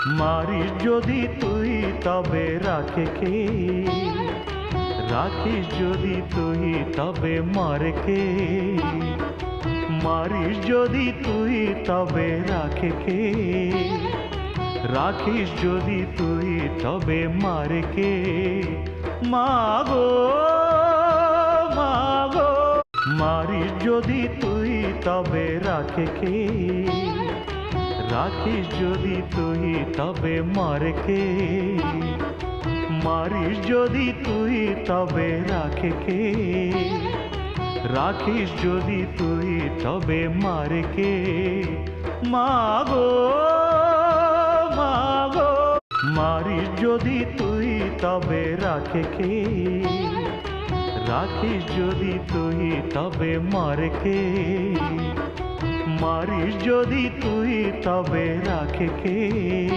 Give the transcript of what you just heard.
মারিস যদি তুই তবে রাখে কে? রাখিস যদি তুই তবে মারে কে? মারিস যদি তুই তবে রাখে কে? রাখিস যদি তুই তবে মারে কে? মাগো মাগো, মারিস যদি তুই তবে রাখে কে? রাখিস যদি তুই তবে মারে কে? মারিস যদি তুই তবে রাখে কে? রাখিস যদি তুই তবে মারে কে? মাগো মাগো, মারিস যদি তুই তবে রাখে কে? রাখিস যদি তুই তবে মারে কে? মারিস যদি তুই তবে রাখে কে?